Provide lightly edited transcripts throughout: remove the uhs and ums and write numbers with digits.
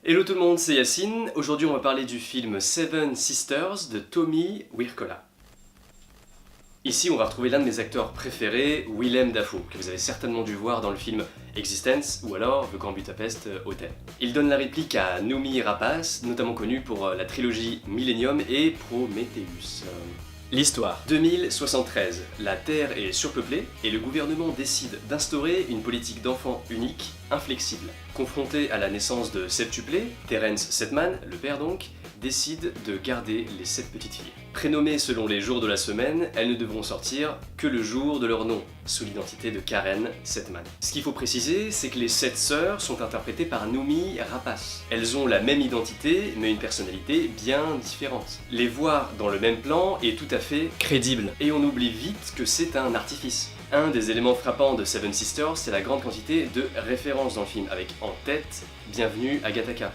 Hello tout le monde, c'est Yacine. Aujourd'hui on va parler du film Seven Sisters de Tommy Wirkola. Ici on va retrouver l'un de mes acteurs préférés, Willem Dafoe, que vous avez certainement dû voir dans le film Existence ou alors The Grand Budapest Hotel. Il donne la réplique à Noomi Rapace, notamment connue pour la trilogie Millennium et Prometheus. L'histoire. 2073, la Terre est surpeuplée et le gouvernement décide d'instaurer une politique d'enfants unique, inflexible. Confronté à la naissance de septuplés, Terence Setman, le père donc, décide de garder les 7 petites filles. Prénommées selon les jours de la semaine, elles ne devront sortir que le jour de leur nom, sous l'identité de Karen Setman. Ce qu'il faut préciser, c'est que les 7 sœurs sont interprétées par Noomi Rapace. Elles ont la même identité, mais une personnalité bien différente. Les voir dans le même plan est tout à fait crédible. Et on oublie vite que c'est un artifice. Un des éléments frappants de Seven Sisters, c'est la grande quantité de références dans le film, avec en tête Bienvenue à Gattaca,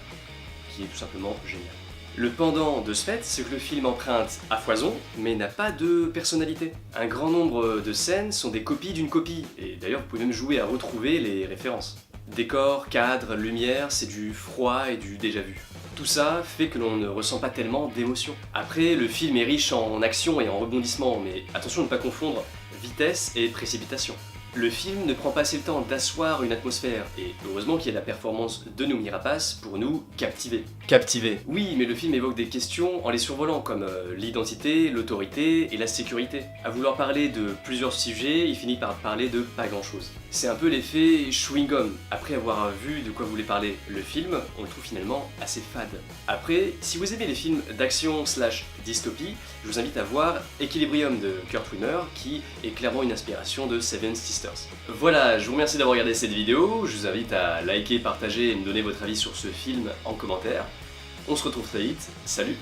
qui est tout simplement génial. Le pendant de ce fait, c'est que le film emprunte à foison, mais n'a pas de personnalité. Un grand nombre de scènes sont des copies d'une copie, et d'ailleurs vous pouvez même jouer à retrouver les références. Décor, cadre, lumière, c'est du froid et du déjà-vu. Tout ça fait que l'on ne ressent pas tellement d'émotion. Après, le film est riche en action et en rebondissements, mais attention à ne pas confondre vitesse et précipitation. Le film ne prend pas assez le temps d'asseoir une atmosphère, et heureusement qu'il y a la performance de Noomi Rapace pour nous captiver. Captiver. Oui, mais le film évoque des questions en les survolant, comme l'identité, l'autorité et la sécurité. À vouloir parler de plusieurs sujets, il finit par parler de pas grand chose. C'est un peu l'effet chewing-gum. Après avoir vu de quoi voulait parler le film, on le trouve finalement assez fade. Après, si vous aimez les films d'action / dystopie, je vous invite à voir Equilibrium de Kurt Wimmer, qui est clairement une inspiration de Seven Sisters. Voilà, je vous remercie d'avoir regardé cette vidéo, je vous invite à liker, partager et me donner votre avis sur ce film en commentaire. On se retrouve très vite, salut!